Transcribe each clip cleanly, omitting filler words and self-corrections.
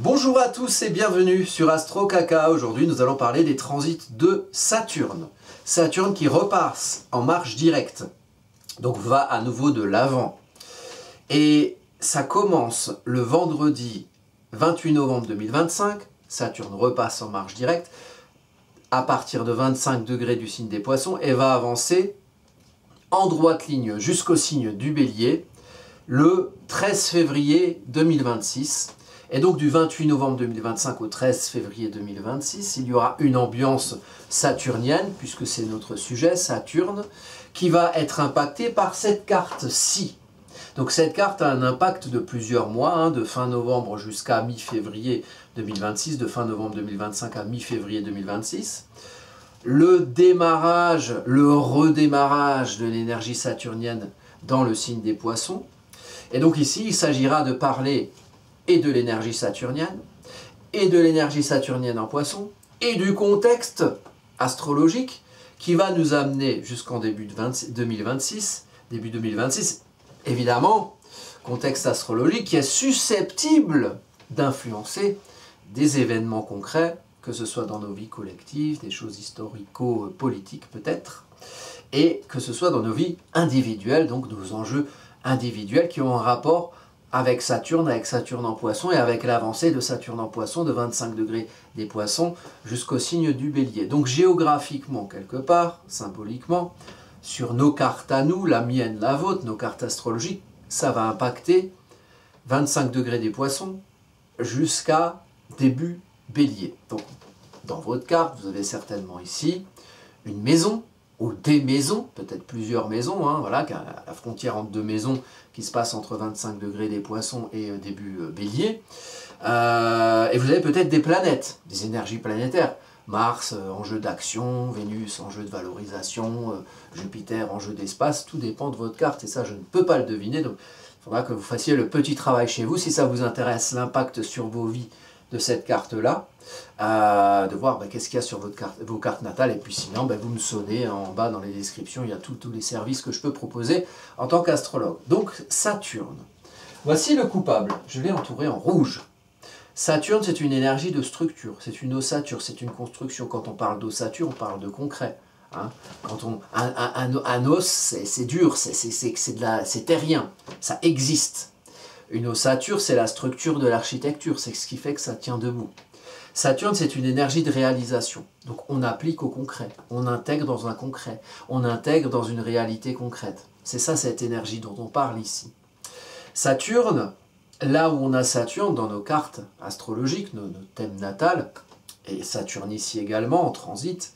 Bonjour à tous et bienvenue sur Astro Kaka. Aujourd'hui, nous allons parler des transits de Saturne. Saturne qui repasse en marche directe, donc va à nouveau de l'avant. Et ça commence le vendredi 28 novembre 2025. Saturne repasse en marche directe à partir de 25 degrés du signe des Poissons et va avancer en droite ligne jusqu'au signe du Bélier le 13 février 2026. Et donc du 28 novembre 2025 au 13 février 2026, il y aura une ambiance saturnienne, puisque c'est notre sujet, Saturne, qui va être impactée par cette carte-ci. Donc cette carte a un impact de plusieurs mois, de fin novembre jusqu'à mi-février 2026, de fin novembre 2025 à mi-février 2026. Le démarrage, le redémarrage de l'énergie saturnienne dans le signe des Poissons. Et donc ici, il s'agira de parler et de l'énergie saturnienne, et de l'énergie saturnienne en Poisson, et du contexte astrologique qui va nous amener jusqu'en début 2026, évidemment, contexte astrologique qui est susceptible d'influencer des événements concrets, que ce soit dans nos vies collectives, des choses historico-politiques peut-être, et que ce soit dans nos vies individuelles, donc nos enjeux individuels qui ont un rapport avec Saturne en Poisson et avec l'avancée de Saturne en Poisson de 25 degrés des Poissons jusqu'au signe du Bélier. Donc géographiquement quelque part, symboliquement, sur nos cartes à nous, la mienne, la vôtre, nos cartes astrologiques, ça va impacter 25 degrés des Poissons jusqu'à début Bélier. Donc dans votre carte, vous avez certainement ici une maison, ou des maisons, peut-être plusieurs maisons, voilà, la frontière entre deux maisons qui se passe entre 25 degrés des Poissons et début Bélier. Et vous avez peut-être des planètes, des énergies planétaires. Mars, enjeu d'action, Vénus, enjeu de valorisation, Jupiter, enjeu d'espace, tout dépend de votre carte, et ça je ne peux pas le deviner, donc il faudra que vous fassiez le petit travail chez vous, si ça vous intéresse, l'impact sur vos vies de cette carte-là, de voir qu'est-ce qu'il y a sur vos cartes natales, et puis sinon vous me sonnez en bas dans les descriptions, il y a tous les services que je peux proposer en tant qu'astrologue. Donc Saturne, voici le coupable, je l'ai entouré en rouge. Saturne, c'est une énergie de structure, c'est une ossature, c'est une construction. Quand on parle d'ossature, on parle de concret. Quand un os, c'est dur, c'est terrien, ça existe. Une ossature, c'est la structure de l'architecture, c'est ce qui fait que ça tient debout. Saturne, c'est une énergie de réalisation. Donc on applique au concret, on intègre dans un concret, on intègre dans une réalité concrète. C'est ça cette énergie dont on parle ici. Saturne, là où on a Saturne dans nos cartes astrologiques, nos thèmes natals, et Saturne ici également en transit,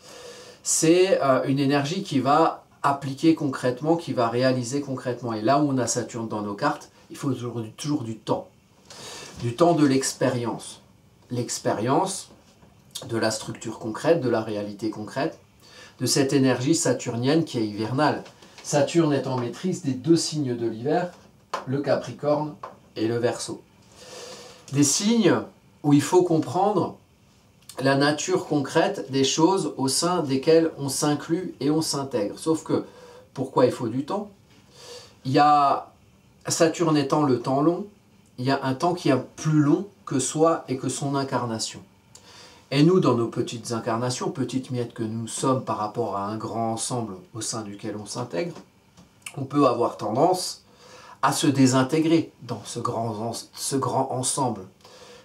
c'est une énergie qui va appliquer concrètement, qui va réaliser concrètement. Et là où on a Saturne dans nos cartes, il faut toujours du temps de l'expérience. L'expérience de la structure concrète, de la réalité concrète, de cette énergie saturnienne qui est hivernale. Saturne est en maîtrise des deux signes de l'hiver, le Capricorne et le Verseau. Des signes où il faut comprendre la nature concrète des choses au sein desquelles on s'inclut et on s'intègre. Sauf que, pourquoi il faut du temps? Il y a Saturne étant le temps long, il y a un temps qui est plus long que soi et que son incarnation. Et nous, dans nos petites incarnations, petites miettes que nous sommes par rapport à un grand ensemble au sein duquel on s'intègre, on peut avoir tendance à se désintégrer dans ce grand ensemble.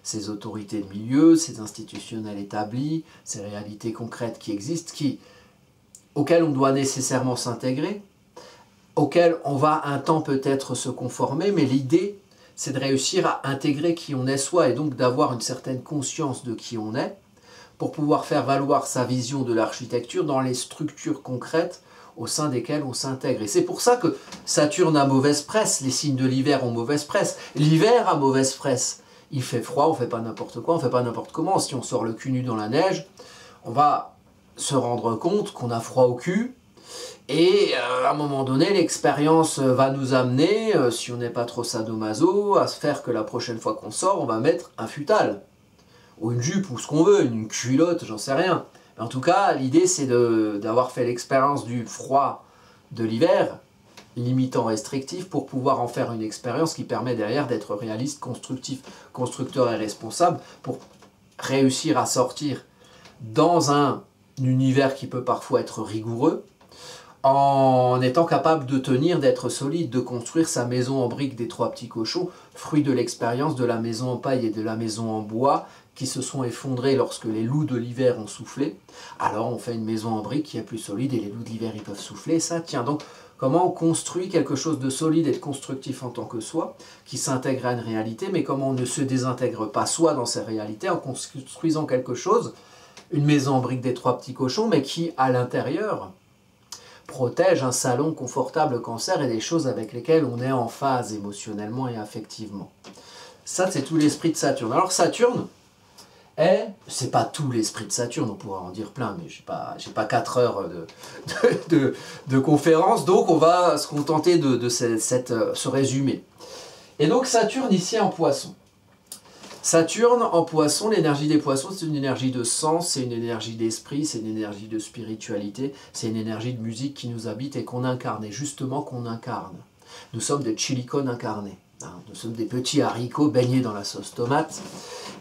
Ces autorités de milieu, ces institutionnels établis, ces réalités concrètes qui existent, auxquelles on doit nécessairement s'intégrer, auquel on va un temps peut-être se conformer, mais l'idée, c'est de réussir à intégrer qui on est soi, et donc d'avoir une certaine conscience de qui on est, pour pouvoir faire valoir sa vision de l'architecture dans les structures concrètes au sein desquelles on s'intègre. Et c'est pour ça que Saturne a mauvaise presse, les signes de l'hiver ont mauvaise presse, l'hiver a mauvaise presse. Il fait froid, on ne fait pas n'importe quoi, on ne fait pas n'importe comment. Si on sort le cul nu dans la neige, on va se rendre compte qu'on a froid au cul, et à un moment donné, l'expérience va nous amener, si on n'est pas trop sadomaso, à se faire que la prochaine fois qu'on sort, on va mettre un futal, ou une jupe, ou ce qu'on veut, une culotte, j'en sais rien. Mais en tout cas, l'idée c'est d'avoir fait l'expérience du froid de l'hiver, limitant, restrictif, pour pouvoir en faire une expérience qui permet derrière d'être réaliste, constructif, constructeur et responsable, pour réussir à sortir dans un univers qui peut parfois être rigoureux, en étant capable de tenir, d'être solide, de construire sa maison en briques des trois petits cochons, fruit de l'expérience de la maison en paille et de la maison en bois, qui se sont effondrés lorsque les loups de l'hiver ont soufflé. Alors on fait une maison en briques qui est plus solide et les loups de l'hiver ils peuvent souffler, ça tient. Donc comment on construit quelque chose de solide et de constructif en tant que soi, qui s'intègre à une réalité, mais comment on ne se désintègre pas soi dans ces réalités en construisant quelque chose, une maison en briques des trois petits cochons, mais qui à l'intérieur protège un salon confortable cancer et des choses avec lesquelles on est en phase émotionnellement et affectivement. Ça, c'est tout l'esprit de Saturne. Alors Saturne, c'est pas tout l'esprit de Saturne, on pourra en dire plein, mais j'ai pas 4 heures de conférence, donc on va se contenter de ce résumé. Et donc Saturne ici en Poisson. Saturne en Poisson, l'énergie des Poissons, c'est une énergie de sens, c'est une énergie d'esprit, c'est une énergie de spiritualité, c'est une énergie de musique qui nous habite et qu'on incarne, et justement qu'on incarne. Nous sommes des chilicones incarnés, hein. Nous sommes des petits haricots baignés dans la sauce tomate,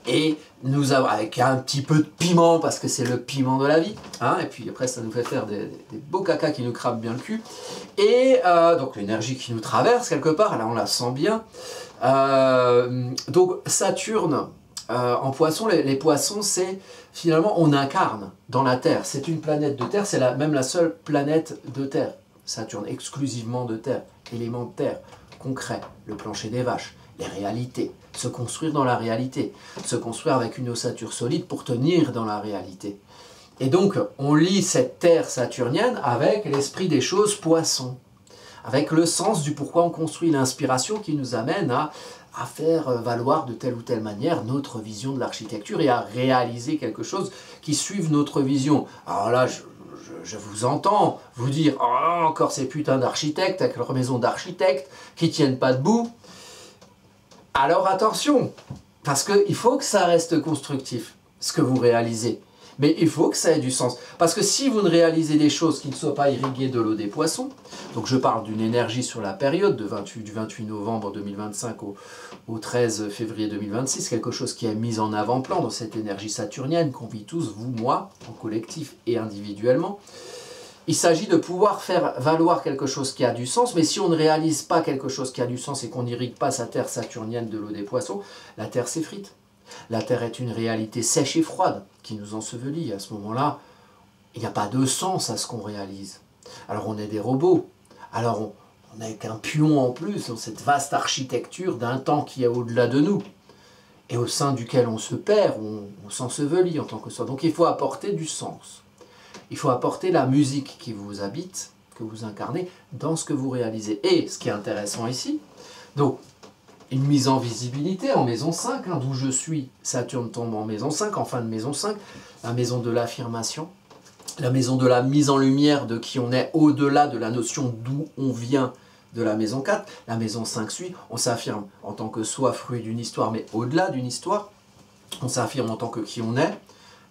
et nous avons, avec un petit peu de piment, parce que c'est le piment de la vie, hein, et puis après ça nous fait faire des beaux cacas qui nous crament bien le cul, et donc l'énergie qui nous traverse quelque part, là on la sent bien. Donc Saturne en Poisson, les Poissons, c'est finalement on incarne dans la Terre, c'est une planète de Terre, c'est même la seule planète de Terre, Saturne, exclusivement de Terre, élément de Terre, concret, le plancher des vaches, les réalités, se construire dans la réalité, se construire avec une ossature solide pour tenir dans la réalité. Et donc on lie cette Terre saturnienne avec l'esprit des choses Poissons, avec le sens du pourquoi on construit, l'inspiration qui nous amène à faire valoir de telle ou telle manière notre vision de l'architecture et à réaliser quelque chose qui suive notre vision. Alors là, je vous entends vous dire « Oh, encore ces putains d'architectes avec leur maison d'architectes qui tiennent pas debout ». Alors attention, parce qu'il faut que ça reste constructif, ce que vous réalisez. Mais il faut que ça ait du sens. Parce que si vous ne réalisez des choses qui ne soient pas irriguées de l'eau des Poissons, donc je parle d'une énergie sur la période du 28 novembre 2025 au 13 février 2026, quelque chose qui est mis en avant-plan dans cette énergie saturnienne qu'on vit tous, vous, moi, en collectif et individuellement. Il s'agit de pouvoir faire valoir quelque chose qui a du sens, mais si on ne réalise pas quelque chose qui a du sens et qu'on n'irrigue pas sa terre saturnienne de l'eau des Poissons, la terre s'effrite. La Terre est une réalité sèche et froide qui nous ensevelit. À ce moment-là, il n'y a pas de sens à ce qu'on réalise. Alors on est des robots. Alors on n'est qu'un pion en plus dans cette vaste architecture d'un temps qui est au-delà de nous et au sein duquel on se perd, on s'ensevelit en tant que soi. Donc il faut apporter du sens. Il faut apporter la musique qui vous habite, que vous incarnez, dans ce que vous réalisez. Et ce qui est intéressant ici, donc, une mise en visibilité en maison 5, hein, d'où je suis, Saturne tombe en maison 5, en fin de maison 5, la maison de l'affirmation, la maison de la mise en lumière de qui on est au-delà de la notion d'où on vient de la maison 4, la maison 5 suit, on s'affirme en tant que soi fruit d'une histoire, mais au-delà d'une histoire, on s'affirme en tant que qui on est,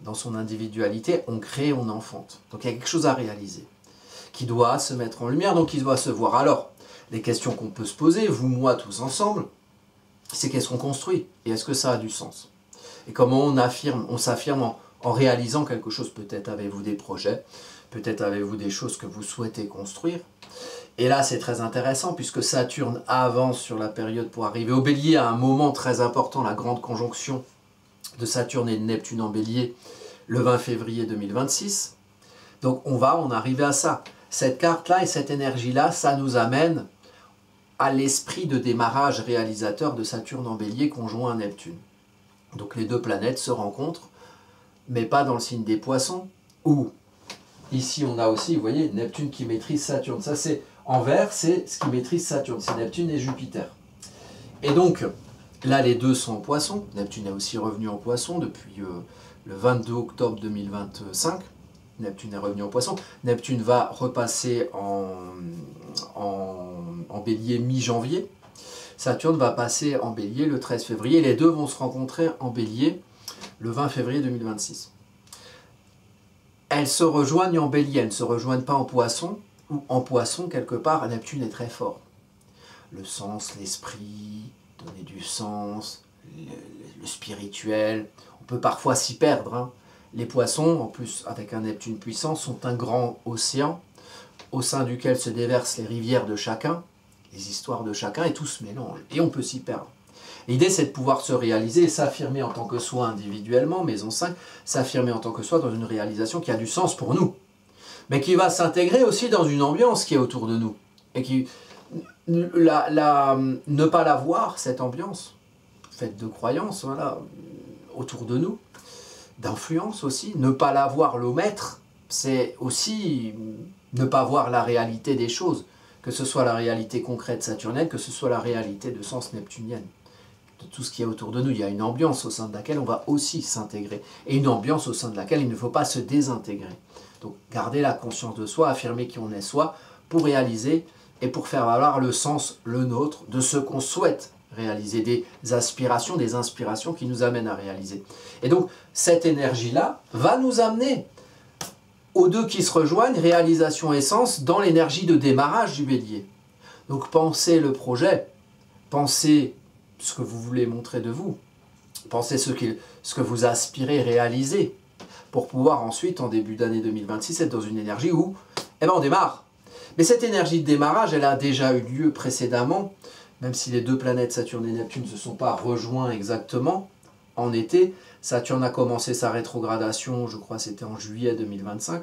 dans son individualité, on crée, on enfante. Donc il y a quelque chose à réaliser, qui doit se mettre en lumière, donc qui doit se voir. Alors, les questions qu'on peut se poser, vous, moi, tous ensemble, c'est qu'est-ce qu'on construit et est-ce que ça a du sens? Et comment on s'affirme en réalisant quelque chose. Peut-être avez-vous des projets, peut-être avez-vous des choses que vous souhaitez construire. Et là, c'est très intéressant puisque Saturne avance sur la période pour arriver au Bélier à un moment très important, la grande conjonction de Saturne et de Neptune en Bélier, le 20 février 2026. Donc on arrive à ça. Cette carte-là et cette énergie-là, ça nous amène à l'esprit de démarrage réalisateur de Saturne en Bélier conjoint à Neptune. Donc les deux planètes se rencontrent, mais pas dans le signe des Poissons, où ici on a aussi, vous voyez, Neptune qui maîtrise Saturne. Ça c'est en vert, c'est ce qui maîtrise Saturne, c'est Neptune et Jupiter. Et donc là les deux sont en Poissons, Neptune est aussi revenu en Poissons depuis le 22 octobre 2025. Neptune est revenu en Poisson. Neptune va repasser en Bélier mi-janvier. Saturne va passer en Bélier le 13 février. Les deux vont se rencontrer en Bélier le 20 février 2026. Elles se rejoignent en Bélier, elles ne se rejoignent pas en Poisson, en Poisson, quelque part, Neptune est très fort. Le sens, l'esprit, donner du sens, le spirituel. On peut parfois s'y perdre, hein. Les Poissons, en plus avec un Neptune puissant, sont un grand océan au sein duquel se déversent les rivières de chacun, les histoires de chacun, et tout se mélange. Et on peut s'y perdre. L'idée, c'est de pouvoir se réaliser et s'affirmer en tant que soi individuellement, maison 5, s'affirmer en tant que soi dans une réalisation qui a du sens pour nous, mais qui va s'intégrer aussi dans une ambiance qui est autour de nous. Et qui, ne pas la voir, cette ambiance, faite de croyances, voilà, autour de nous, d'influence aussi, ne pas la voir, l'omettre, c'est aussi ne pas voir la réalité des choses, que ce soit la réalité concrète saturnienne, que ce soit la réalité de sens neptunienne. De tout ce qui est autour de nous, il y a une ambiance au sein de laquelle on va aussi s'intégrer, et une ambiance au sein de laquelle il ne faut pas se désintégrer. Donc garder la conscience de soi, affirmer qui on est soi, pour réaliser et pour faire valoir le sens, le nôtre, de ce qu'on souhaite réaliser, des aspirations, des inspirations qui nous amènent à réaliser. Et donc cette énergie-là va nous amener aux deux qui se rejoignent, réalisation et sens, dans l'énergie de démarrage du Bélier. Donc pensez le projet, pensez ce que vous voulez montrer de vous, pensez ce que vous aspirez réaliser, pour pouvoir ensuite, en début d'année 2026, être dans une énergie où, on démarre. Mais cette énergie de démarrage, elle a déjà eu lieu précédemment, même si les deux planètes Saturne et Neptune ne se sont pas rejoints exactement en été. Saturne a commencé sa rétrogradation, je crois c'était en juillet 2025.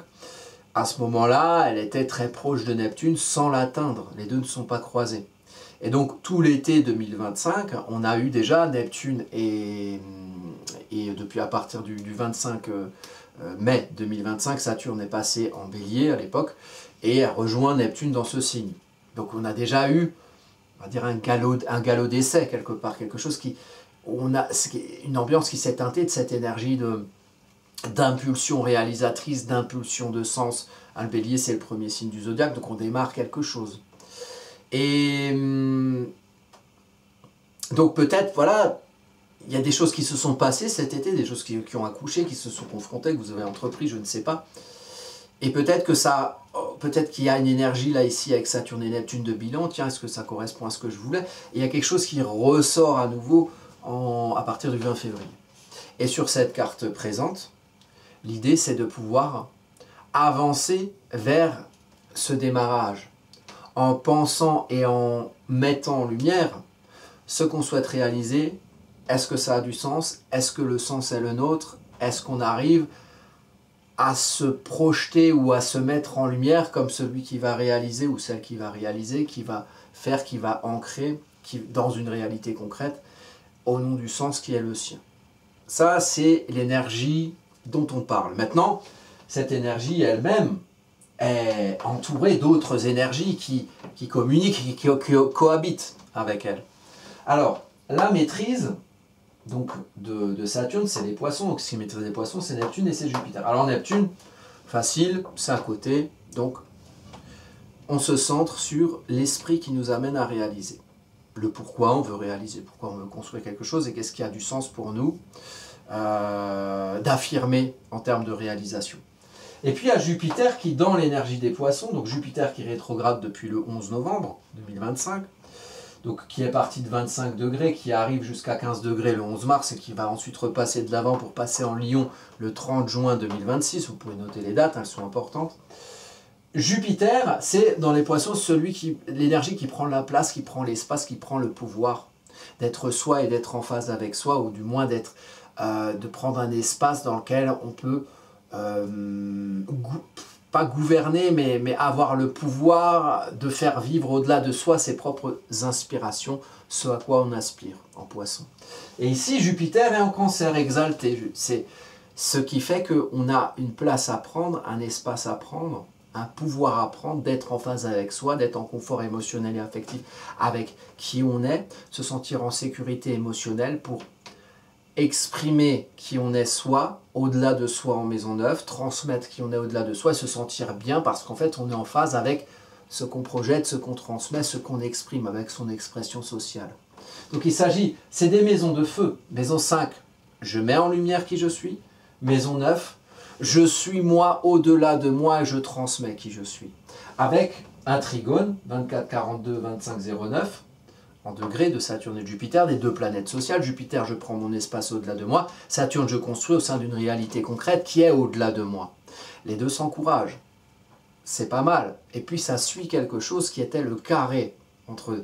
À ce moment-là, elle était très proche de Neptune sans l'atteindre. Les deux ne sont pas croisés. Et donc tout l'été 2025, on a eu déjà Neptune et depuis à partir du 25 mai 2025, Saturne est passé en Bélier à l'époque et a rejoint Neptune dans ce signe. Donc on a déjà eu, on va dire, un galop d'essai quelque part, quelque chose une ambiance qui s'est teintée de cette énergie d'impulsion réalisatrice, d'impulsion de sens. Le Bélier, c'est le premier signe du zodiaque, donc on démarre quelque chose. Et donc peut-être, voilà, il y a des choses qui se sont passées cet été, des choses qui ont accouché, qui se sont confrontées, que vous avez entrepris, je ne sais pas. Et peut-être qu'il y a une énergie là ici avec Saturne et Neptune de bilan. Tiens, est-ce que ça correspond à ce que je voulais? Et il y a quelque chose qui ressort à nouveau à partir du 20 février. Et sur cette carte présente, l'idée c'est de pouvoir avancer vers ce démarrage en pensant et en mettant en lumière ce qu'on souhaite réaliser. Est-ce que ça a du sens? Est-ce que le sens est le nôtre? Est-ce qu'on arrive à se projeter ou à se mettre en lumière comme celui qui va réaliser ou celle qui va réaliser, qui va faire, qui va ancrer dans une réalité concrète au nom du sens qui est le sien? Ça, c'est l'énergie dont on parle. Maintenant, cette énergie elle-même est entourée d'autres énergies qui communiquent, qui cohabitent avec elle. Alors, la maîtrise donc de Saturne, c'est les Poissons. Donc, ce qui maîtrise les Poissons, c'est Neptune et c'est Jupiter. Alors, Neptune, facile, c'est à côté. Donc, on se centre sur l'esprit qui nous amène à réaliser. Le pourquoi on veut réaliser, pourquoi on veut construire quelque chose et qu'est-ce qui a du sens pour nous d'affirmer en termes de réalisation. Et puis, il y a Jupiter qui, dans l'énergie des Poissons, donc Jupiter qui rétrograde depuis le 11 novembre 2025, donc qui est parti de 25 degrés, qui arrive jusqu'à 15 degrés le 11 mars et qui va ensuite repasser de l'avant pour passer en Lion le 30 juin 2026. Vous pouvez noter les dates, elles sont importantes. Jupiter, c'est dans les Poissons l'énergie qui prend la place, qui prend l'espace, qui prend le pouvoir d'être soi et d'être en phase avec soi, ou du moins de prendre un espace dans lequel on peut pas gouverner, mais avoir le pouvoir de faire vivre au-delà de soi ses propres inspirations, ce à quoi on aspire en Poisson. Et ici, Jupiter est en Cancer exalté. C'est ce qui fait qu'on a une place à prendre, un espace à prendre, un pouvoir à prendre, d'être en phase avec soi, d'être en confort émotionnel et affectif avec qui on est, se sentir en sécurité émotionnelle pour exprimer qui on est soi, au-delà de soi en maison neuve, transmettre qui on est au-delà de soi et se sentir bien parce qu'en fait on est en phase avec ce qu'on projette, ce qu'on transmet, ce qu'on exprime avec son expression sociale. Donc il s'agit, c'est des maisons de feu. Maison 5, je mets en lumière qui je suis. Maison 9, je suis moi au-delà de moi et je transmets qui je suis. Avec un trigone, 24, 42, 25, 09, en degrés de Saturne et de Jupiter, des deux planètes sociales. Jupiter, je prends mon espace au-delà de moi. Saturne, je construis au sein d'une réalité concrète qui est au-delà de moi. Les deux s'encouragent. C'est pas mal. Et puis ça suit quelque chose qui était le carré entre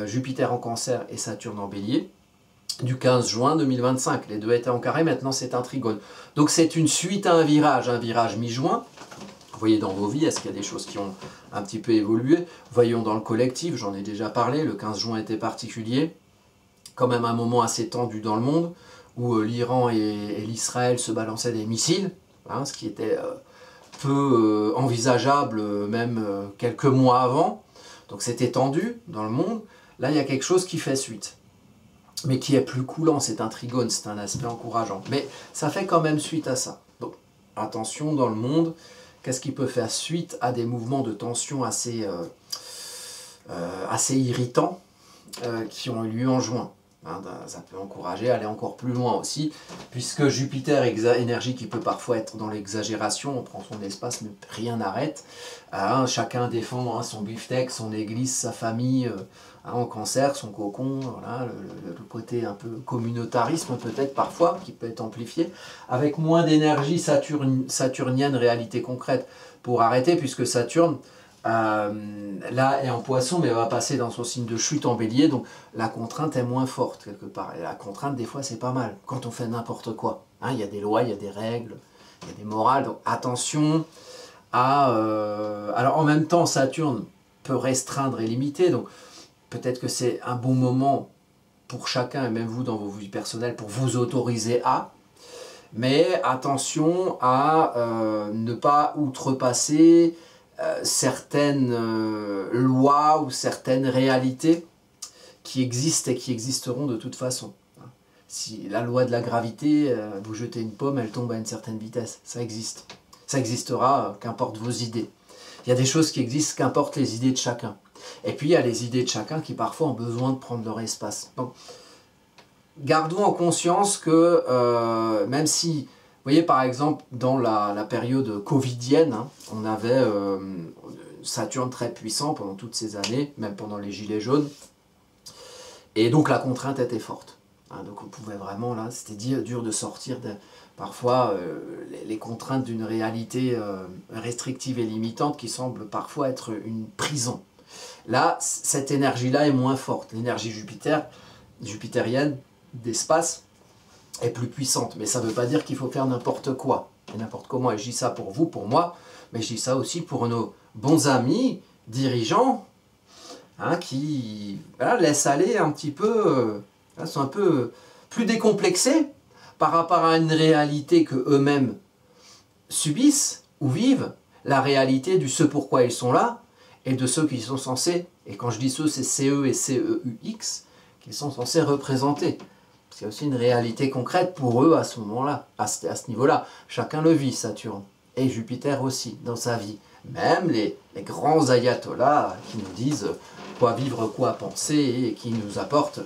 Jupiter en Cancer et Saturne en Bélier du 15 juin 2025. Les deux étaient en carré, maintenant c'est un trigone. Donc c'est une suite à un virage mi-juin. Vous voyez dans vos vies, est-ce qu'il y a des choses qui ont un petit peu évolué? Voyons dans le collectif, j'en ai déjà parlé, le 15 juin était particulier. Quand même un moment assez tendu dans le monde, où l'Iran et l'Israël se balançaient des missiles, hein, ce qui était peu envisageable même quelques mois avant. Donc c'était tendu dans le monde. Là, il y a quelque chose qui fait suite, mais qui est plus coulant. C'est un trigone, c'est un aspect encourageant. Mais ça fait quand même suite à ça. Donc attention dans le monde. Qu'est-ce qui peut faire suite à des mouvements de tension assez irritants qui ont eu lieu en juin? Hein, ça peut encourager à aller encore plus loin aussi, puisque Jupiter, énergie qui peut parfois être dans l'exagération, on prend son espace mais rien n'arrête. Hein, chacun défend son beefsteak, son église, sa famille, en Cancer, son cocon, voilà, le côté un peu communautarisme peut-être parfois, qui peut être amplifié, avec moins d'énergie saturnienne, réalité concrète, pour arrêter, puisque Saturne, là est en Poisson, mais va passer dans son signe de chute en Bélier, donc la contrainte est moins forte quelque part. Et la contrainte, des fois, c'est pas mal, quand on fait n'importe quoi. Hein, il y a des lois, il y a des règles, il y a des morales, donc attention à... alors en même temps, Saturne peut restreindre et limiter, donc peut-être que c'est un bon moment pour chacun, et même vous dans vos vies personnelles, pour vous autoriser à... Mais attention à ne pas outrepasser certaines lois ou certaines réalités qui existent et qui existeront de toute façon. Si la loi de la gravité, vous jetez une pomme, elle tombe à une certaine vitesse, ça existe. Ça existera, qu'importe vos idées. Il y a des choses qui existent, qu'importe les idées de chacun. Et puis il y a les idées de chacun qui parfois ont besoin de prendre leur espace. Donc, gardons en conscience que même si, vous voyez par exemple dans la période covidienne, hein, on avait Saturne très puissant pendant toutes ces années, même pendant les gilets jaunes, et donc la contrainte était forte. Hein, donc on pouvait vraiment, là, c'était dur de sortir parfois les contraintes d'une réalité restrictive et limitante qui semble parfois être une prison. Là, cette énergie-là est moins forte. L'énergie jupitérienne d'espace est plus puissante. Mais ça ne veut pas dire qu'il faut faire n'importe quoi et n'importe comment. Et je dis ça pour vous, pour moi, mais je dis ça aussi pour nos bons amis, dirigeants, hein, qui voilà, laissent aller un petit peu, sont un peu plus décomplexés par rapport à une réalité que eux-mêmes subissent ou vivent, la réalité du ce pourquoi ils sont là, et de ceux qui sont censés, et quand je dis ceux, c'est CE et CEUX, qu'ils sont censés représenter. Parce qu'il y a aussi une réalité concrète pour eux à ce moment-là, à ce niveau-là. Chacun le vit, Saturne, et Jupiter aussi, dans sa vie. Même les grands ayatollahs qui nous disent quoi vivre, quoi penser, et qui nous apportent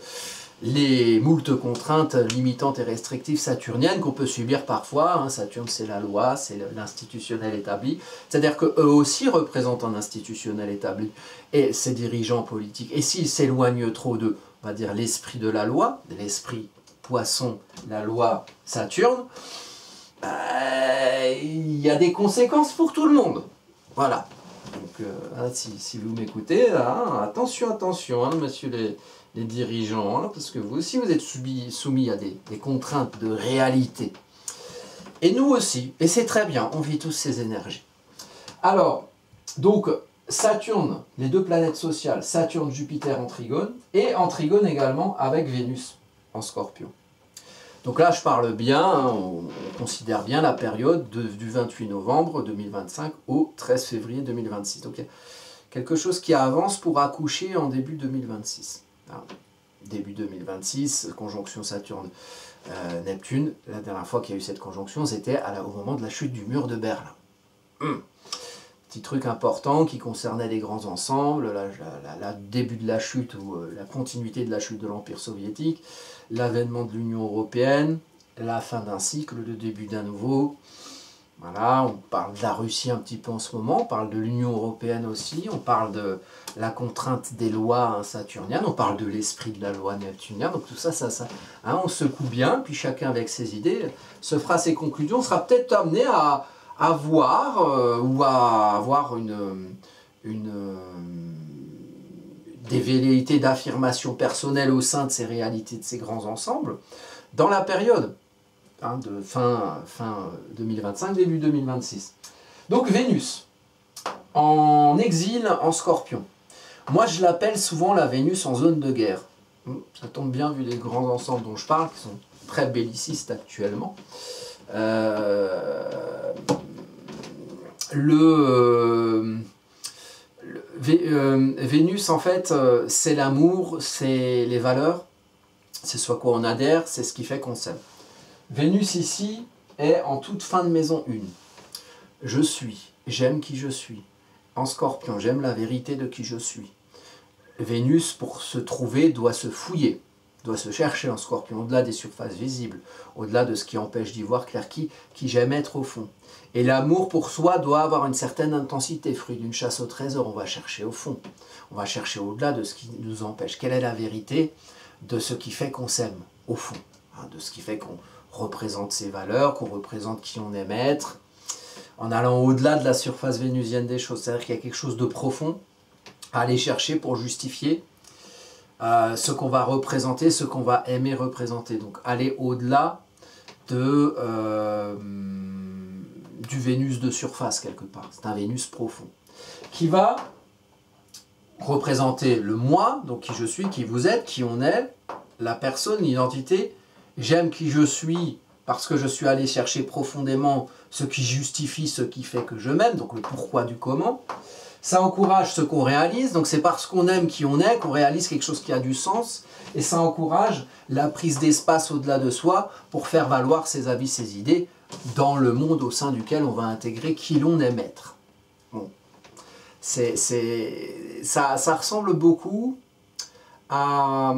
les moultes contraintes limitantes et restrictives saturniennes qu'on peut subir parfois. Hein. Saturne, c'est la loi, c'est l'institutionnel établi. C'est-à-dire qu'eux aussi représentent un institutionnel établi et ces dirigeants politiques. Et s'ils s'éloignent trop de, on va dire, l'esprit de la loi, de l'esprit Poisson, la loi Saturne, il y a des conséquences pour tout le monde. Voilà. Donc, si vous m'écoutez, attention, attention, hein, monsieur les dirigeants, hein, parce que vous aussi vous êtes soumis à des contraintes de réalité. Et nous aussi, et c'est très bien, on vit tous ces énergies. Alors, donc, Saturne, les deux planètes sociales, Saturne, Jupiter en trigone, et en trigone également avec Vénus en Scorpion. Donc là, je parle bien, hein, on considère bien la période du 28 novembre 2025 au 13 février 2026. Donc il y a quelque chose qui avance pour accoucher en début 2026. Alors, début 2026, conjonction Saturne-Neptune. La dernière fois qu'il y a eu cette conjonction, c'était au moment de la chute du mur de Berlin. Petit truc important qui concernait les grands ensembles, le début de la chute ou la continuité de la chute de l'Empire soviétique, l'avènement de l'Union européenne, la fin d'un cycle, le début d'un nouveau. Voilà, on parle de la Russie un petit peu en ce moment, on parle de l'Union européenne aussi, on parle de la contrainte des lois saturniennes, on parle de l'esprit de la loi neptunienne, donc tout ça, on secoue bien, puis chacun avec ses idées se fera ses conclusions, on sera peut-être amené à voir ou à avoir des velléités d'affirmation personnelle au sein de ces réalités, de ces grands ensembles, dans la période. De fin 2025, début 2026. Donc Vénus, en exil en Scorpion. Moi je l'appelle souvent la Vénus en zone de guerre. Ça tombe bien vu les grands ensembles dont je parle, qui sont très bellicistes actuellement. Vénus en fait, c'est l'amour, c'est les valeurs, c'est ce à quoi on adhère, c'est ce qui fait qu'on s'aime. Vénus ici est en toute fin de maison 1. Je suis, j'aime qui je suis. En Scorpion, j'aime la vérité de qui je suis. Vénus, pour se trouver, doit se fouiller, doit se chercher en Scorpion, au-delà des surfaces visibles, au-delà de ce qui empêche d'y voir clair qui j'aime être au fond. Et l'amour pour soi doit avoir une certaine intensité, fruit d'une chasse au trésor, on va chercher au fond. On va chercher au-delà de ce qui nous empêche. Quelle est la vérité de ce qui fait qu'on s'aime, au fond, de ce qui fait qu'on représente ses valeurs, qu'on représente qui on aime être, en allant au-delà de la surface vénusienne des choses. C'est-à-dire qu'il y a quelque chose de profond à aller chercher pour justifier ce qu'on va représenter, ce qu'on va aimer représenter. Donc aller au-delà du Vénus de surface quelque part. C'est un Vénus profond qui va représenter le moi, donc qui je suis, qui vous êtes, qui on est, la personne, l'identité. J'aime qui je suis parce que je suis allé chercher profondément ce qui justifie ce qui fait que je m'aime, donc le pourquoi du comment. Ça encourage ce qu'on réalise, donc c'est parce qu'on aime qui on est qu'on réalise quelque chose qui a du sens, et ça encourage la prise d'espace au-delà de soi pour faire valoir ses avis, ses idées dans le monde au sein duquel on va intégrer qui l'on aime être. Bon. Ça ressemble beaucoup à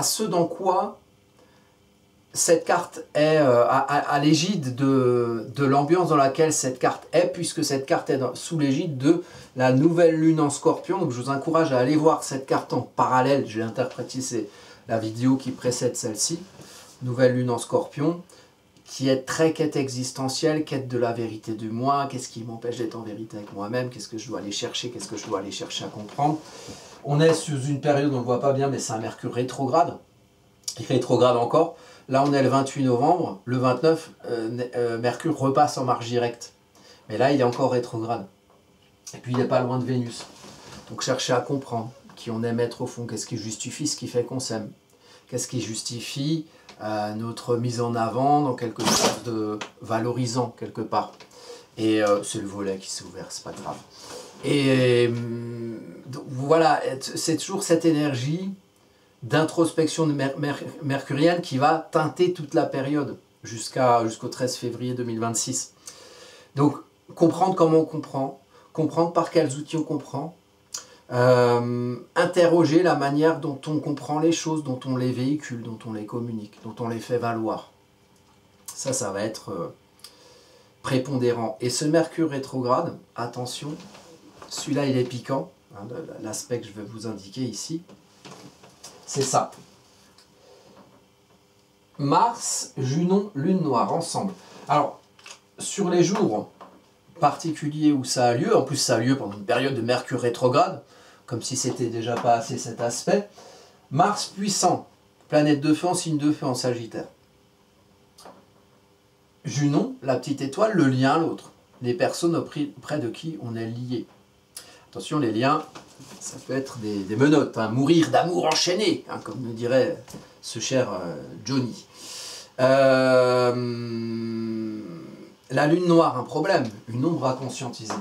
ce dans quoi cette carte est à l'égide de l'ambiance dans laquelle cette carte est, puisque cette carte est sous l'égide de la nouvelle lune en Scorpion. Donc je vous encourage à aller voir cette carte en parallèle. Je l'ai interprétée, c'est la vidéo qui précède celle-ci. Nouvelle lune en Scorpion, qui est très quête existentielle, quête de la vérité du moi. Qu'est-ce qui m'empêche d'être en vérité avec moi-même? Qu'est-ce que je dois aller chercher? Qu'est-ce que je dois aller chercher à comprendre? On est sous une période, on ne le voit pas bien, mais c'est un Mercure rétrograde. Il rétrograde encore. Là, on est le 28 novembre. Le 29, Mercure repasse en marche directe. Mais là, il est encore rétrograde. Et puis, il n'est pas loin de Vénus. Donc, chercher à comprendre qui on aime être au fond. Qu'est-ce qui justifie ce qui fait qu'on s'aime? Qu'est-ce qui justifie notre mise en avant dans quelque chose de valorisant, quelque part? Et c'est le volet qui s'est ouvert, c'est pas grave. Et donc, voilà, c'est toujours cette énergie d'introspection mercurienne qui va teinter toute la période jusqu'au 13 février 2026. Donc, comprendre comment on comprend, comprendre par quels outils on comprend, interroger la manière dont on comprend les choses, dont on les véhicule, dont on les communique, dont on les fait valoir. Ça va être prépondérant. Et ce Mercure rétrograde, attention, celui-là il est piquant, hein, l'aspect que je vais vous indiquer ici, c'est ça. Mars, Junon, Lune Noire, ensemble. Alors, sur les jours particuliers où ça a lieu, en plus ça a lieu pendant une période de Mercure rétrograde, comme si c'était déjà pas assez cet aspect, Mars puissant, planète de feu en signe de feu en Sagittaire. Junon, la petite étoile, le lien à l'autre, les personnes auprès de qui on est lié. Attention, les liens, ça peut être des menottes, hein, mourir d'amour enchaîné, hein, comme me dirait ce cher Johnny. La lune noire, un problème, une ombre à conscientiser.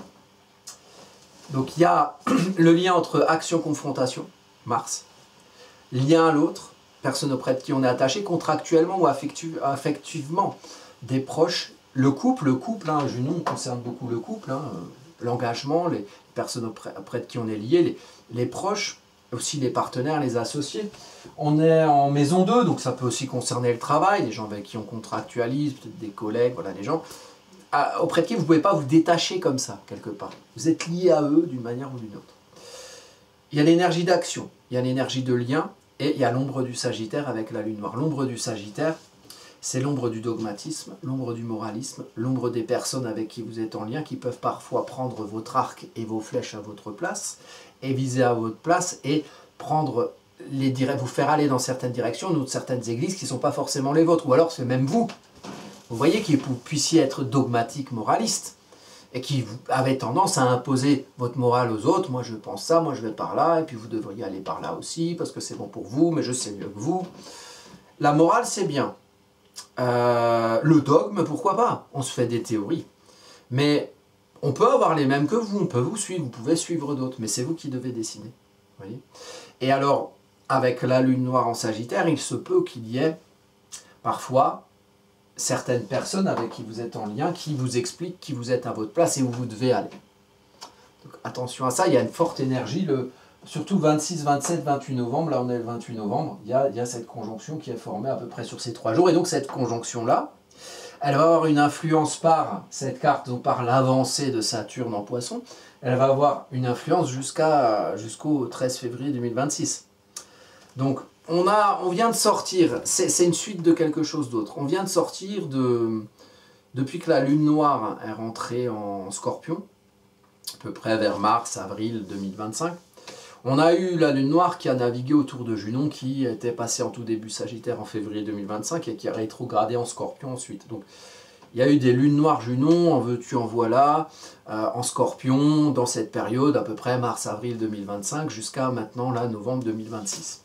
Donc il y a le lien entre action-confrontation, Mars, lien à l'autre, personne auprès de qui on est attaché, contractuellement ou affectivement, des proches, le couple, hein, Junon concerne beaucoup le couple, hein, l'engagement, les personnes auprès de qui on est lié, les proches, aussi les partenaires, les associés. On est en maison 2, donc ça peut aussi concerner le travail, des gens avec qui on contractualise, peut-être des collègues, voilà, des gens auprès de qui vous ne pouvez pas vous détacher comme ça, quelque part. Vous êtes lié à eux d'une manière ou d'une autre. Il y a l'énergie d'action, il y a l'énergie de lien, et il y a l'ombre du Sagittaire avec la Lune noire. L'ombre du Sagittaire, c'est l'ombre du dogmatisme, l'ombre du moralisme, l'ombre des personnes avec qui vous êtes en lien, qui peuvent parfois prendre votre arc et vos flèches à votre place, et viser à votre place, et prendre vous faire aller dans certaines directions, dans certaines églises qui ne sont pas forcément les vôtres, ou alors c'est même vous. Vous voyez que vous puissiez être dogmatique, moraliste, et qui vous avez tendance à imposer votre morale aux autres. Moi je pense ça, moi je vais par là, et puis vous devriez aller par là aussi, parce que c'est bon pour vous, mais je sais mieux que vous. La morale c'est bien. Le dogme, pourquoi pas? On se fait des théories. Mais on peut avoir les mêmes que vous, on peut vous suivre, vous pouvez suivre d'autres, mais c'est vous qui devez décider. Vous voyez? Et alors, avec la Lune noire en Sagittaire, il se peut qu'il y ait parfois certaines personnes avec qui vous êtes en lien, qui vous expliquent qui vous êtes à votre place et où vous devez aller. Donc, attention à ça, il y a une forte énergie, surtout 26, 27, 28 novembre, là on est le 28 novembre, il y a cette conjonction qui est formée à peu près sur ces 3 jours, et donc cette conjonction-là, elle va avoir une influence par cette carte, donc par l'avancée de Saturne en Poisson, elle va avoir une influence jusqu'au 13 février 2026. Donc, on vient de sortir, c'est une suite de quelque chose d'autre. On vient de sortir depuis que la Lune noire est rentrée en Scorpion, à peu près vers mars, avril 2025. On a eu la Lune noire qui a navigué autour de Junon, qui était passée en tout début Sagittaire en février 2025 et qui a rétrogradé en Scorpion ensuite. Donc, il y a eu des lunes noires Junon, en veux-tu, en voilà, en Scorpion, dans cette période, à peu près mars-avril 2025, jusqu'à maintenant, là, novembre 2026.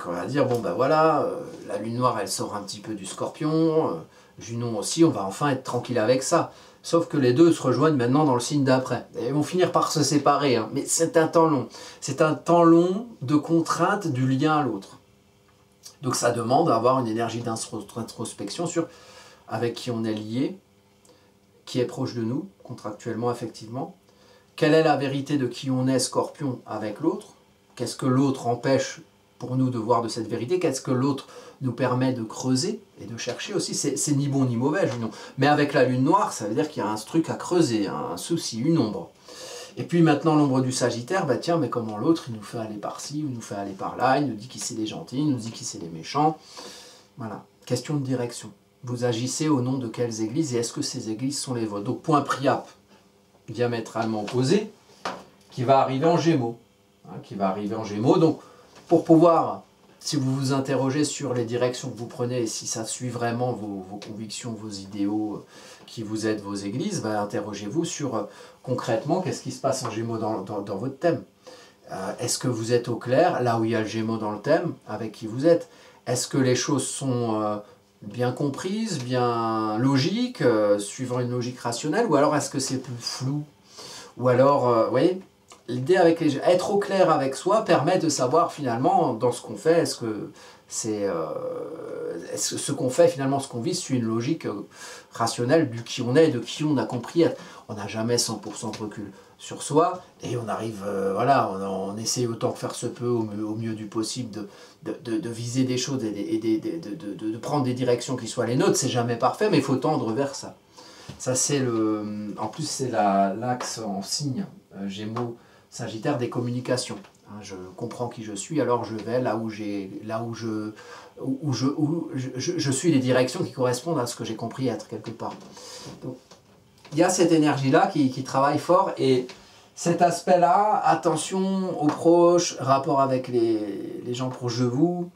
On va dire, bon ben voilà, la Lune noire elle sort un petit peu du Scorpion, Junon aussi, on va enfin être tranquille avec ça. Sauf que les deux se rejoignent maintenant dans le signe d'après. Et ils vont finir par se séparer, hein. Mais c'est un temps long. C'est un temps long de contrainte du lien à l'autre. Donc ça demande d'avoir une énergie d'introspection sur avec qui on est lié, qui est proche de nous, contractuellement, effectivement. Quelle est la vérité de qui on est, Scorpion, avec l'autre? Qu'est-ce que l'autre empêche pour nous de voir de cette vérité? Qu'est-ce que l'autre nous permet de creuser et de chercher aussi? C'est ni bon ni mauvais, Junon. Mais avec la Lune noire, ça veut dire qu'il y a un truc à creuser, un souci, une ombre. Et puis maintenant, l'ombre du Sagittaire, bah tiens, mais comment l'autre, il nous fait aller par-ci, il nous fait aller par-là, il nous dit qui c'est les gentils, il nous dit qui c'est les méchants. Voilà, question de direction. Vous agissez au nom de quelles églises et est-ce que ces églises sont les vôtres? Donc point Priap, diamétralement opposé, qui va arriver en Gémeaux. Qui va arriver en Gémeaux. Donc pour pouvoir, si vous vous interrogez sur les directions que vous prenez et si ça suit vraiment vos convictions, vos idéaux qui vous aident, vos églises, bah, interrogez-vous sur concrètement qu'est-ce qui se passe en Gémeaux dans votre thème. Est-ce que vous êtes au clair, là où il y a le Gémeaux dans le thème, avec qui vous êtes? Est-ce que les choses sont bien comprises, bien logiques, suivant une logique rationnelle, ou alors est-ce que c'est plus flou? Ou alors, vous voyez, l'idée avec être au clair avec soi permet de savoir finalement dans ce qu'on fait, est-ce que c'est ce qu'on fait finalement, ce qu'on vit, suit une logique rationnelle du qui on est et de qui on a compris être. On n'a jamais 100% de recul sur soi et on arrive, voilà, on essaye autant que faire se peut au mieux du possible de viser des choses et de prendre des directions qui soient les nôtres. C'est jamais parfait, mais il faut tendre vers ça. Ça c'est en plus c'est l'axe en signe Gémeaux Sagittaire des communications. Je comprends qui je suis, alors je vais là où je suis les directions qui correspondent à ce que j'ai compris être quelque part. Donc, il y a cette énergie-là qui travaille fort et cet aspect-là, attention aux proches, rapport avec les gens proches de vous,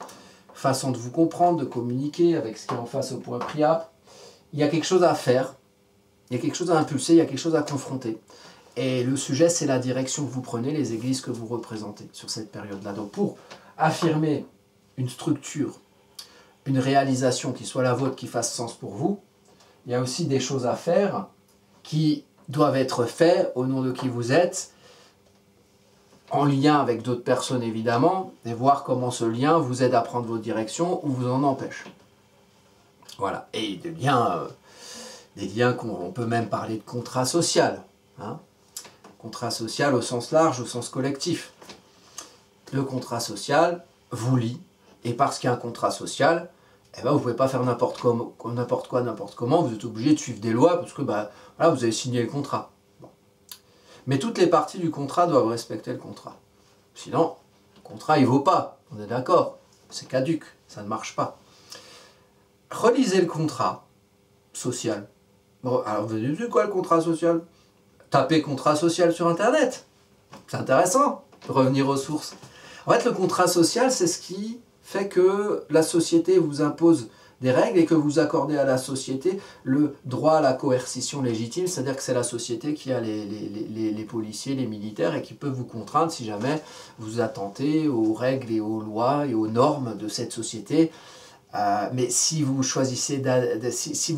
façon de vous comprendre, de communiquer avec ce qui est en face au point Priap. Il y a quelque chose à faire, il y a quelque chose à impulser, il y a quelque chose à confronter. Et le sujet, c'est la direction que vous prenez, les églises que vous représentez sur cette période-là. Donc pour affirmer une structure, une réalisation qui soit la vôtre, qui fasse sens pour vous, il y a aussi des choses à faire qui doivent être faites au nom de qui vous êtes, en lien avec d'autres personnes évidemment, et voir comment ce lien vous aide à prendre votre direction ou vous en empêche. Voilà. Et des liens qu'on peut même parler de contrat social. Contrat social au sens large, au sens collectif. le contrat social vous lie. Et parce qu'il y a un contrat social, eh ben, vous ne pouvez pas faire n'importe quoi, n'importe comment. Vous êtes obligé de suivre des lois parce que voilà, vous avez signé le contrat. Bon. Mais toutes les parties du contrat doivent respecter le contrat. Sinon, le contrat, il ne vaut pas. On est d'accord. C'est caduc. Ça ne marche pas. Relisez le contrat social. Bon, alors, vous avez vu quoi le contrat social? Tapez contrat social sur Internet. C'est intéressant de revenir aux sources. En fait, le contrat social, c'est ce qui fait que la société vous impose des règles et que vous accordez à la société le droit à la coercition légitime, c'est-à-dire que c'est la société qui a les policiers, les militaires et qui peut vous contraindre si jamais vous attentez aux règles et aux lois et aux normes de cette société. Mais si vous choisissez, si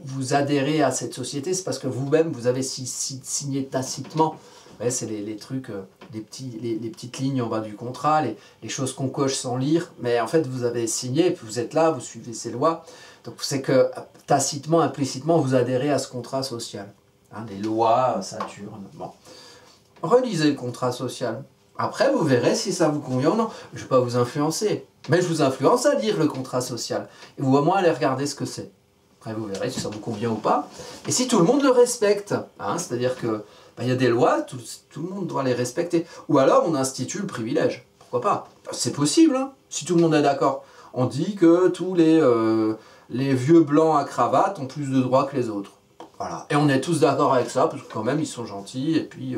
vous adhérez à cette société, c'est parce que vous-même, vous avez signé tacitement. C'est les trucs, les petites lignes en bas du contrat, les choses qu'on coche sans lire. Mais en fait, vous avez signé, puis vous êtes là, vous suivez ces lois. Donc c'est que tacitement, implicitement, vous adhérez à ce contrat social. Hein, les lois, Saturne, bon. Relisez le contrat social. Après, vous verrez si ça vous convient ou non. Je ne vais pas vous influencer. Mais je vous influence à lire le contrat social. Et vous, au moins, allez regarder ce que c'est. Après, vous verrez si ça vous convient ou pas. Et si tout le monde le respecte. Hein, c'est-à-dire que il y a des lois, tout le monde doit les respecter. Ou alors, on institue le privilège. Pourquoi pas? C'est possible, hein, si tout le monde est d'accord. On dit que tous les vieux blancs à cravate ont plus de droits que les autres. Voilà. Et on est tous d'accord avec ça, parce que quand même, ils sont gentils, et puis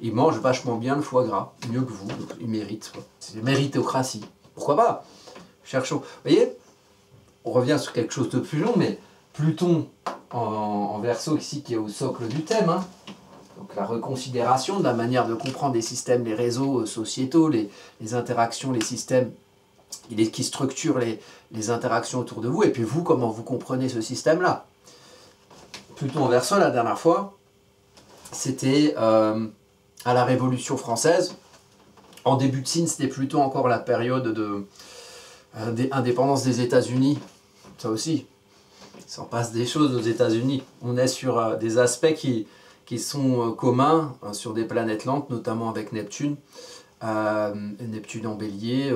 ils mangent vachement bien le foie gras, mieux que vous, donc ils méritent. C'est la méritocratie. Pourquoi pas? Cherchons. Vous voyez, on revient sur quelque chose de plus long, mais Pluton en Verseau ici, qui est au socle du thème, hein. Donc la reconsidération de la manière de comprendre les systèmes, les réseaux sociétaux, les interactions, les systèmes qui structurent les interactions autour de vous, et puis vous, comment vous comprenez ce système-là. Pluton en Verseau, la dernière fois, c'était à la Révolution française. En début de signe, c'était plutôt encore la période d'indépendance des États-Unis. Ça aussi, il s'en passe des choses aux États-Unis. On est sur des aspects qui sont communs sur des planètes lentes, notamment avec Neptune. Neptune en bélier,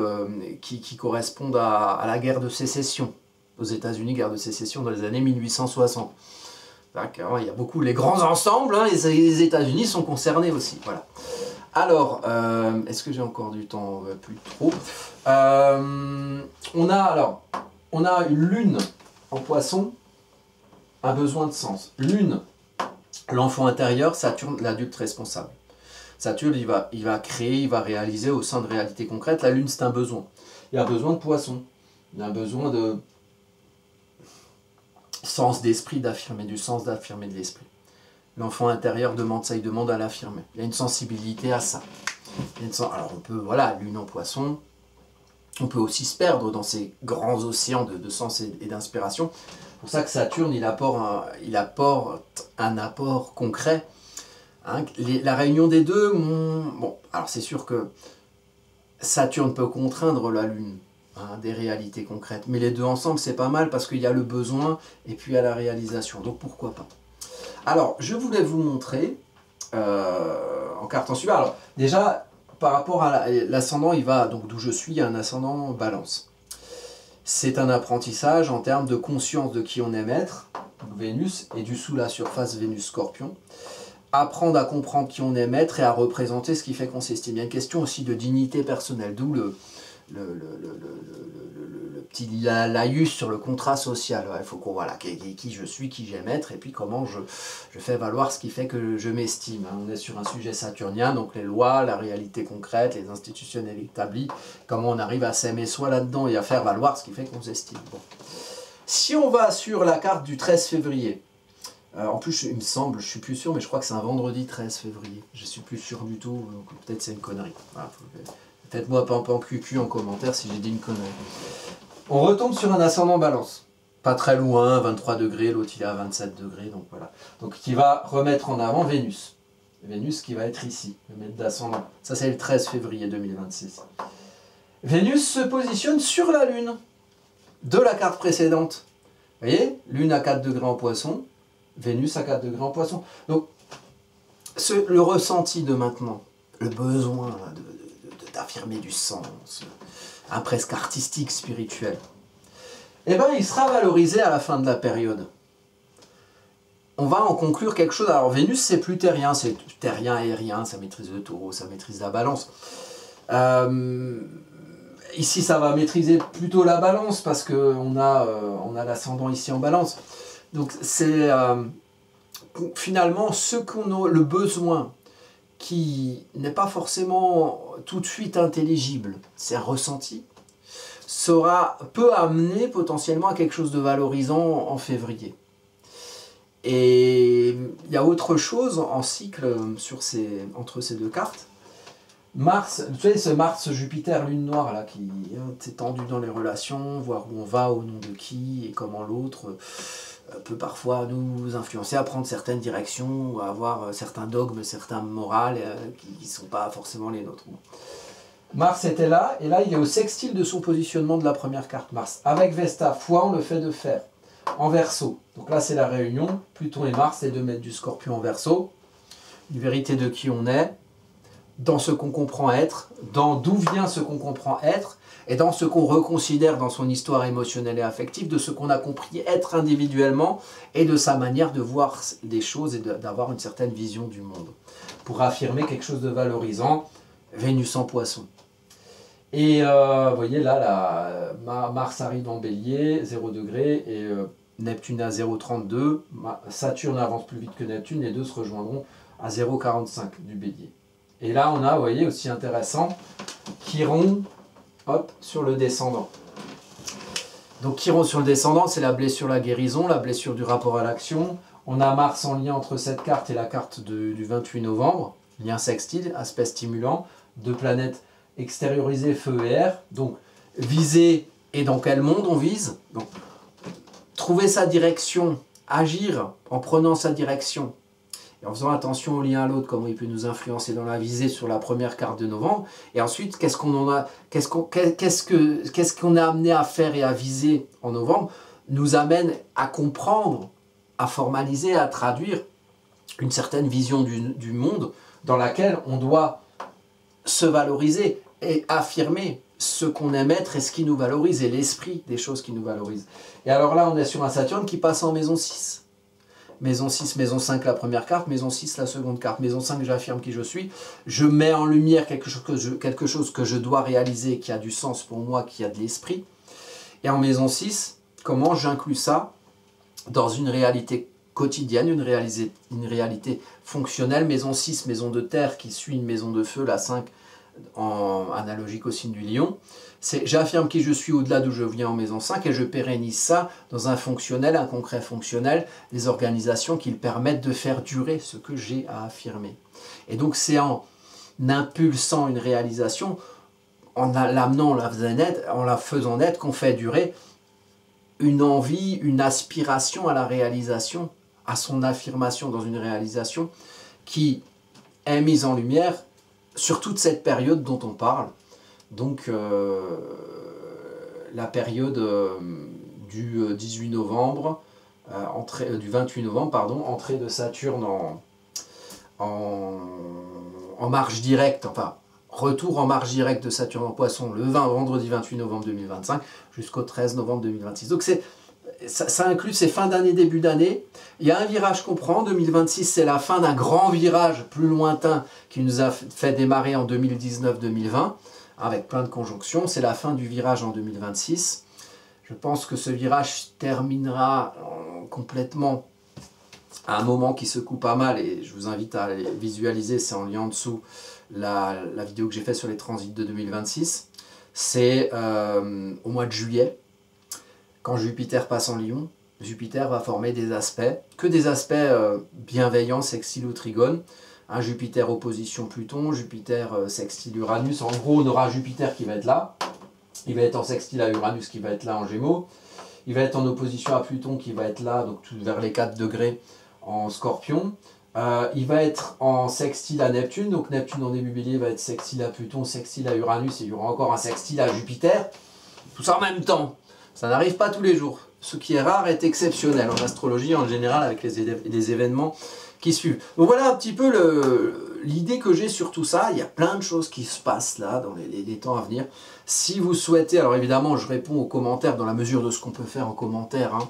qui correspondent à la guerre de sécession. Aux États-Unis, guerre de sécession dans les années 1860. Il y a beaucoup, les grands ensembles, hein, les États-Unis sont concernés aussi. Voilà. Alors, est-ce que j'ai encore du temps? Plus trop. On a une lune en poisson, un besoin de sens. Lune, l'enfant intérieur, Saturne, l'adulte responsable. Saturne, il va créer, il va réaliser au sein de réalités concrètes. La lune, c'est un besoin. Il y a un besoin de poisson. Il y a un besoin de sens d'esprit, d'affirmer du sens, d'affirmer de l'esprit. L'enfant intérieur demande ça, il demande à l'affirmer. Il y a une sensibilité à ça. Alors on peut, voilà, lune en poisson, on peut aussi se perdre dans ces grands océans de sens et d'inspiration. C'est pour ça que Saturne, il apporte un apport concret. Hein, la réunion des deux, bon, alors c'est sûr que Saturne peut contraindre la Lune, hein, des réalités concrètes, mais les deux ensemble, c'est pas mal parce qu'il y a le besoin et puis il y a la réalisation, donc pourquoi pas. Alors, je voulais vous montrer, en carte en suivant, alors déjà, par rapport à l'ascendant, il va, donc d'où je suis, il y a un ascendant Balance. C'est un apprentissage en termes de conscience de qui on est maître, Vénus, et du sous la surface Vénus Scorpion. Apprendre à comprendre qui on est maître et à représenter ce qui fait qu'on s'estime. Il y a une question aussi de dignité personnelle, d'où le petit laïus sur le contrat social. Il faut qu'on voit voilà, qui je suis, qui j'aime être, et puis comment je fais valoir ce qui fait que je m'estime. On est sur un sujet saturnien, donc les lois, la réalité concrète, les institutionnels établis, comment on arrive à s'aimer soi là-dedans et à faire valoir ce qui fait qu'on s'estime. Bon. Si on va sur la carte du 13 février, en plus, il me semble, je suis plus sûr, mais je crois que c'est un vendredi 13 février. Je suis plus sûr du tout, peut-être c'est une connerie. Voilà, faites-moi pas en cucu en commentaire si j'ai dit une connerie. On retombe sur un ascendant Balance. Pas très loin, 23 degrés, l'autre il est à 27 degrés, donc voilà. Donc qui va remettre en avant Vénus. Vénus qui va être ici, le maître d'ascendant. Ça c'est le 13 février 2026. Vénus se positionne sur la Lune de la carte précédente. Vous voyez, Lune à 4 degrés en Poisson, Vénus à 4 degrés en Poisson. Donc, le ressenti de maintenant, le besoin d'affirmer du sens, un presque artistique, spirituel. Eh bien, il sera valorisé à la fin de la période. On va en conclure quelque chose. Alors, Vénus, c'est plus terrien, c'est terrien aérien, ça maîtrise le taureau, ça maîtrise la balance. Ici, ça va maîtriser plutôt la balance, parce qu'on a l'ascendant ici en balance. Donc, c'est finalement le besoin qui n'est pas forcément tout de suite intelligible, c'est ressenti, peut amener potentiellement à quelque chose de valorisant en février. Et il y a autre chose en cycle entre ces deux cartes. Mars, vous savez, ce Mars-Jupiter, lune noire, là, qui est tendu dans les relations, voir où on va, au nom de qui, et comment l'autre peut parfois nous influencer à prendre certaines directions, ou à avoir certains dogmes, certains morales qui ne sont pas forcément les nôtres. Bon. Mars était là, et là il est au sextile de son positionnement de la première carte Mars. Avec Vesta, foi en le fait de faire, en Verseau. Donc là c'est la réunion, Pluton et Mars, les 2 maîtres du Scorpion en Verseau. Une vérité de qui on est, dans ce qu'on comprend être, dans d'où vient ce qu'on comprend être, et dans ce qu'on reconsidère dans son histoire émotionnelle et affective, de ce qu'on a compris être individuellement, et de sa manière de voir des choses et d'avoir une certaine vision du monde. Pour affirmer quelque chose de valorisant, Vénus en Poisson. Et vous voyez là, Mars arrive en Bélier, 0 degré, et Neptune à 0,32. Saturne avance plus vite que Neptune, les deux se rejoindront à 0,45 du Bélier. Et là, on a, vous voyez, aussi intéressant, Chiron, hop, sur le descendant. Donc Chiron sur le descendant, c'est la blessure, la guérison, la blessure du rapport à l'action. On a Mars en lien entre cette carte et la carte du 28 novembre, lien sextile, aspect stimulant, 2 planètes extériorisées, feu et air. Donc, viser, et dans quel monde on vise. Donc, trouver sa direction, agir en prenant sa direction, et en faisant attention au lien à l'autre, comment il peut nous influencer dans la visée sur la première carte de novembre. Et ensuite, qu'est-ce qu'on a amené à faire et à viser en novembre, nous amène à comprendre, à formaliser, à traduire une certaine vision du monde dans laquelle on doit se valoriser et affirmer ce qu'on aime être et ce qui nous valorise, et l'esprit des choses qui nous valorisent. Et alors là, on est sur un Saturne qui passe en maison 6. Maison 6, maison 5, la première carte, maison 6, la seconde carte. Maison 5, j'affirme qui je suis. Je mets en lumière quelque chose que je dois réaliser, qui a du sens pour moi, qui a de l'esprit. Et en maison 6, comment j'inclus ça dans une réalité quotidienne, une réalité fonctionnelle. Maison 6, maison de terre, qui suit une maison de feu, la 5, en analogique au signe du lion. C'est j'affirme qui je suis au-delà d'où je viens en maison 5, et je pérennise ça dans un fonctionnel, un concret fonctionnel, des organisations qui permettent de faire durer ce que j'ai à affirmer. Et donc c'est en impulsant une réalisation, en l'amenant, en la faisant naître, qu'on fait durer une envie, une aspiration à la réalisation, à son affirmation dans une réalisation qui est mise en lumière sur toute cette période dont on parle. Donc la période du 18 novembre, du 28 novembre, pardon, entrée de Saturne en marche directe, enfin retour en marche directe de Saturne en Poisson le vendredi 28 novembre 2025 jusqu'au 13 novembre 2026. Donc ça inclut ces fins d'année, début d'année. Il y a un virage qu'on prend, 2026, c'est la fin d'un grand virage plus lointain qui nous a fait démarrer en 2019-2020, avec plein de conjonctions. C'est la fin du virage en 2026. Je pense que ce virage terminera complètement à un moment qui secoue pas mal, et je vous invite à aller visualiser, c'est en lien en dessous, la vidéo que j'ai faite sur les transits de 2026. C'est au mois de juillet. Quand Jupiter passe en Lion, Jupiter va former des aspects bienveillants, sextiles ou trigones. Un Jupiter opposition Pluton, Jupiter sextile Uranus. En gros, on aura Jupiter qui va être là. Il va être en sextile à Uranus qui va être là en Gémeaux. Il va être en opposition à Pluton qui va être là, donc tout vers les 4 degrés en Scorpion. Il va être en sextile à Neptune, donc Neptune en début Bélier va être sextile à Pluton, sextile à Uranus, et il y aura encore un sextile à Jupiter. Tout ça en même temps. Ça n'arrive pas tous les jours. Ce qui est rare est exceptionnel en astrologie en général, avec les événements qui suivent. Donc voilà un petit peu l'idée que j'ai sur tout ça, il y a plein de choses qui se passent là dans les temps à venir. Si vous souhaitez, alors évidemment je réponds aux commentaires dans la mesure de ce qu'on peut faire en commentaire, hein.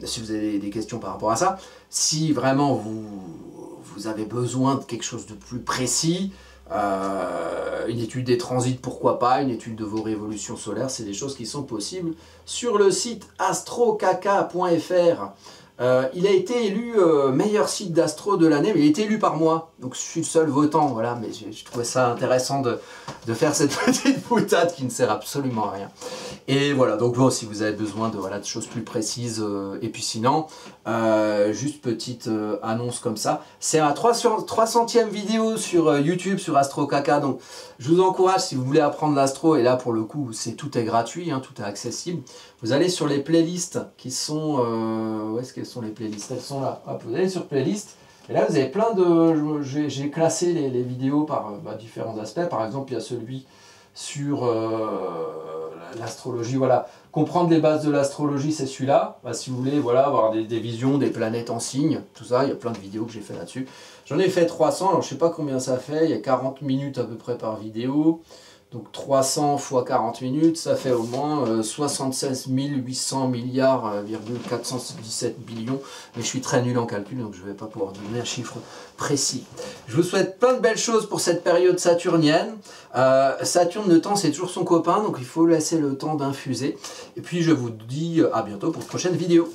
Si vous avez des questions par rapport à ça, si vraiment vous avez besoin de quelque chose de plus précis, une étude des transits, pourquoi pas, une étude de vos révolutions solaires, c'est des choses qui sont possibles sur le site astrocaca.fr. Il a été élu meilleur site d'astro de l'année, mais il a été élu par moi, donc je suis le seul votant, voilà, mais je trouvais ça intéressant de faire cette petite boutade qui ne sert absolument à rien. Et voilà, donc bon, si vous avez besoin de, voilà, de choses plus précises, et puis sinon, juste petite annonce comme ça, c'est ma 300e vidéo sur YouTube, sur AstroCaca, donc je vous encourage, si vous voulez apprendre l'astro, et là pour le coup, tout est gratuit, hein, tout est accessible, vous allez sur les playlists qui sont, où est-ce qu'elles sont les playlists? Elles sont là, hop, vous allez sur playlist, et là vous avez plein de, j'ai classé les vidéos par différents aspects, par exemple il y a celui sur l'astrologie, voilà, comprendre les bases de l'astrologie, c'est celui-là, si vous voulez, voilà, avoir des visions des planètes en signe, tout ça, il y a plein de vidéos que j'ai fait là-dessus. J'en ai fait 300, alors je sais pas combien ça fait, il y a 40 minutes à peu près par vidéo, donc 300 fois 40 minutes, ça fait au moins 76 800 milliards, 417 billions, mais je suis très nul en calcul, donc je ne vais pas pouvoir donner un chiffre précis. Je vous souhaite plein de belles choses pour cette période saturnienne. Saturne, le temps, c'est toujours son copain, donc il faut laisser le temps d'infuser. Et puis je vous dis à bientôt pour de prochaines vidéos.